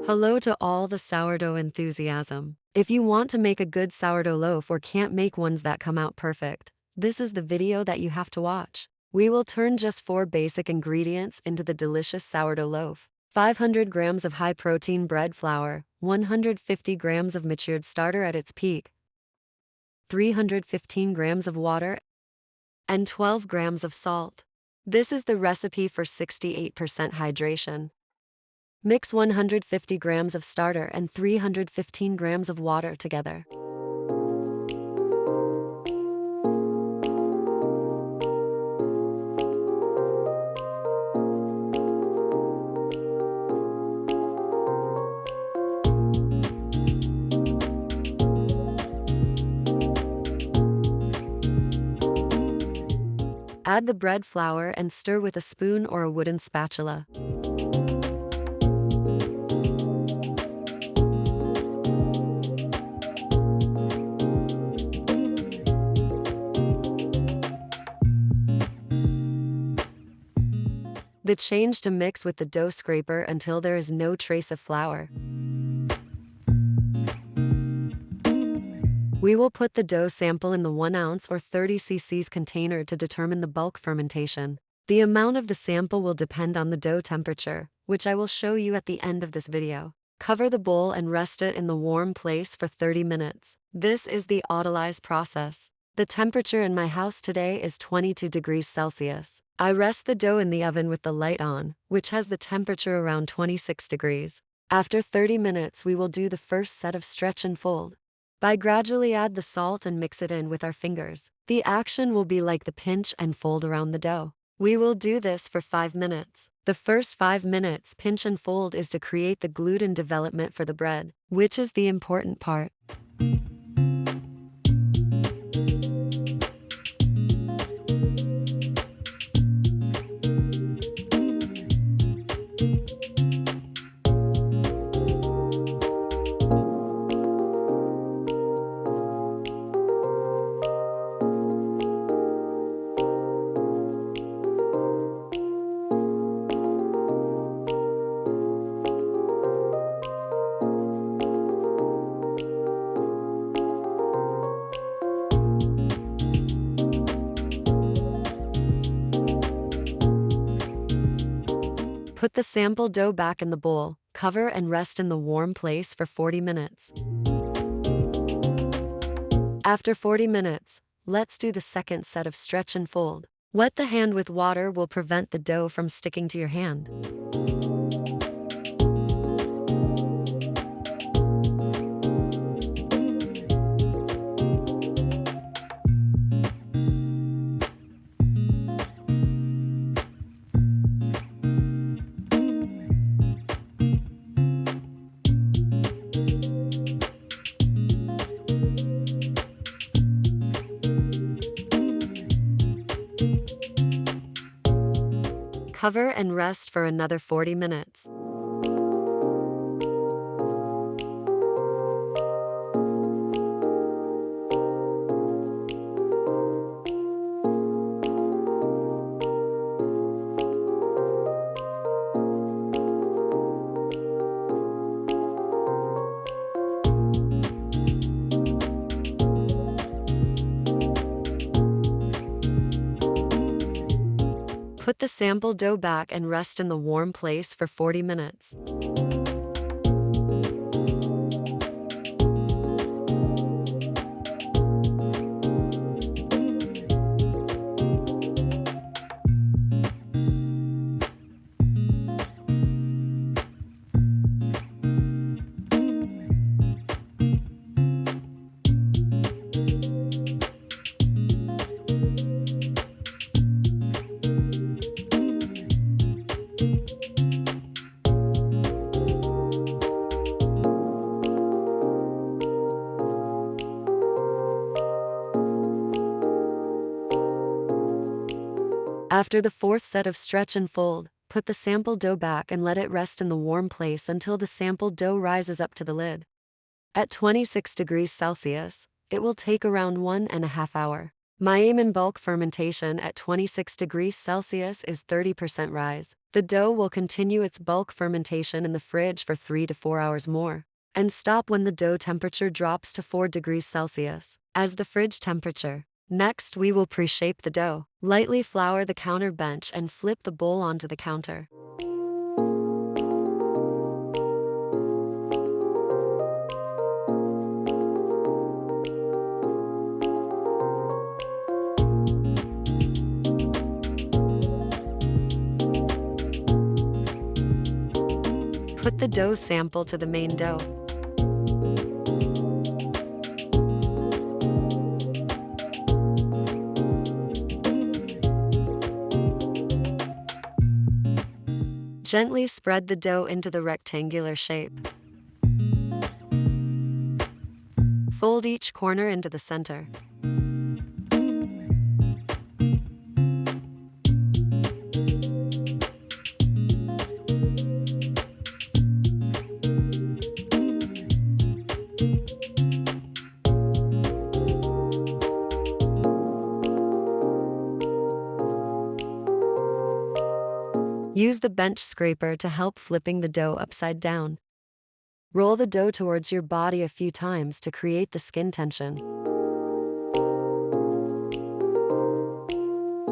Hello to all the sourdough enthusiasm. If you want to make a good sourdough loaf or can't make ones that come out perfect, this is the video that you have to watch. We will turn just 4 basic ingredients into the delicious sourdough loaf. 500 grams of high-protein bread flour, 150 grams of matured starter at its peak, 315 grams of water, and 12 grams of salt. This is the recipe for 68% hydration. Mix 150 grams of starter and 315 grams of water together. Add the bread flour and stir with a spoon or a wooden spatula. Change to mix with the dough scraper until there is no trace of flour. We will put the dough sample in the 1 ounce or 30 cc container to determine the bulk fermentation. The amount of the sample will depend on the dough temperature, which I will show you at the end of this video. Cover the bowl and rest it in the warm place for 30 minutes. This is the autolyze process. The temperature in my house today is 22 degrees Celsius. I rest the dough in the oven with the light on, which has the temperature around 26 degrees. After 30 minutes, we will do the first set of stretch and fold. By gradually add the salt and mix it in with our fingers. The action will be like the pinch and fold around the dough. We will do this for 5 minutes. The first 5 minutes pinch and fold is to create the gluten development for the bread, which is the important part. Put the sample dough back in the bowl, cover and rest in the warm place for 40 minutes. After 40 minutes, let's do the second set of stretch and fold. Wet the hand with water will prevent the dough from sticking to your hand. Cover and rest for another 40 minutes. Put the sample dough back and rest in the warm place for 40 minutes. After the fourth set of stretch and fold, put the sample dough back and let it rest in the warm place until the sample dough rises up to the lid. At 26 degrees Celsius, it will take around 1.5 hours. My aim in bulk fermentation at 26 degrees Celsius is 30% rise. The dough will continue its bulk fermentation in the fridge for 3 to 4 hours more, and stop when the dough temperature drops to 4 degrees Celsius, as the fridge temperature. Next, we will pre-shape the dough. Lightly flour the counter bench and flip the bowl onto the counter. Put the dough sample to the main dough. Gently spread the dough into the rectangular shape. Fold each corner into the center. Use the bench scraper to help flipping the dough upside down. Roll the dough towards your body a few times to create the skin tension.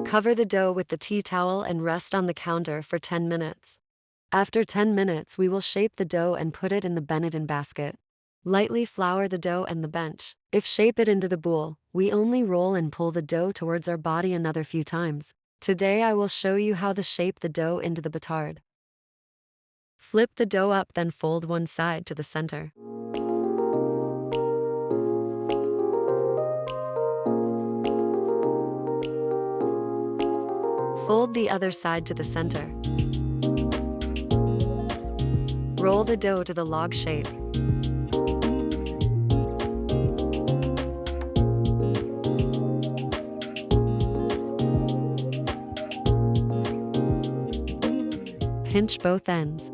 Cover the dough with the tea towel and rest on the counter for 10 minutes. After 10 minutes, we will shape the dough and put it in the Benetton basket. Lightly flour the dough and the bench. If shape it into the boule, we only roll and pull the dough towards our body another few times. Today I will show you how to shape the dough into the batard. Flip the dough up, then fold one side to the center. Fold the other side to the center. Roll the dough to the log shape. Pinch both ends.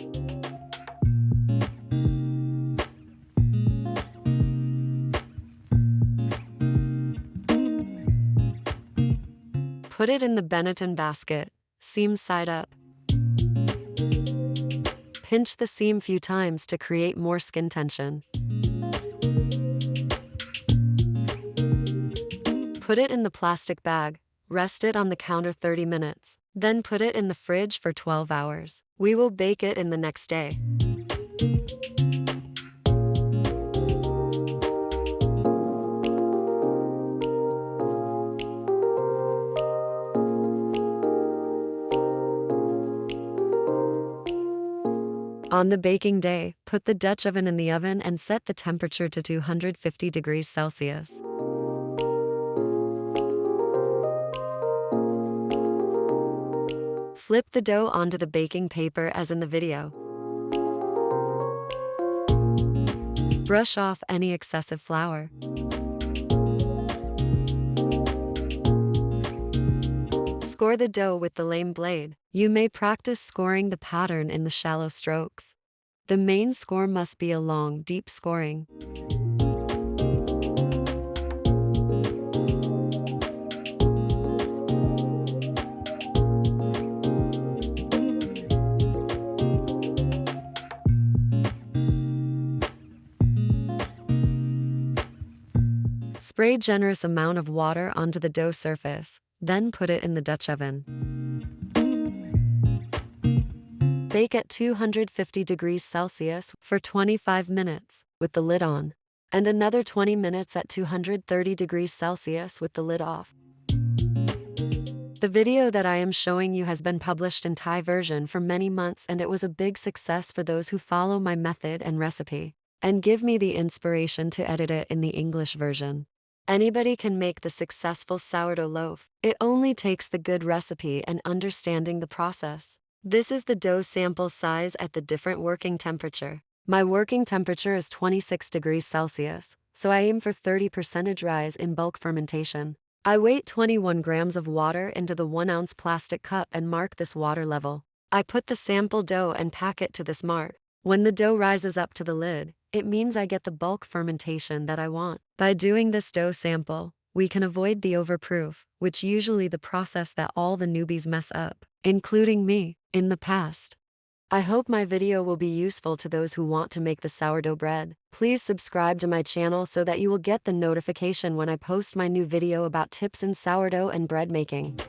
Put it in the Benetton basket, seam side up. Pinch the seam few times to create more skin tension. Put it in the plastic bag, rest it on the counter 30 minutes, then put it in the fridge for 12 hours. We will bake it in the next day. On the baking day, put the Dutch oven in the oven and set the temperature to 250 degrees Celsius. Flip the dough onto the baking paper as in the video. Brush off any excessive flour. Score the dough with the lame blade. You may practice scoring the pattern in the shallow strokes. The main score must be a long, deep scoring. Spray generous amount of water onto the dough surface, then put it in the Dutch oven. Bake at 250 degrees Celsius for 25 minutes with the lid on, and another 20 minutes at 230 degrees Celsius with the lid off. The video that I am showing you has been published in Thai version for many months, and it was a big success for those who follow my method and recipe, and give me the inspiration to edit it in the English version. Anybody can make the successful sourdough loaf. It only takes the good recipe and understanding the process. This is the dough sample size at the different working temperature. My working temperature is 26 degrees Celsius, so I aim for 30% rise in bulk fermentation. I weigh 21 grams of water into the 1 ounce plastic cup and mark this water level. I put the sample dough and pack it to this mark. When the dough rises up to the lid, it means I get the bulk fermentation that I want. By doing this dough sample, we can avoid the overproof, which usually the process that all the newbies mess up, including me, in the past. I hope my video will be useful to those who want to make the sourdough bread. Please subscribe to my channel so that you will get the notification when I post my new video about tips in sourdough and bread making.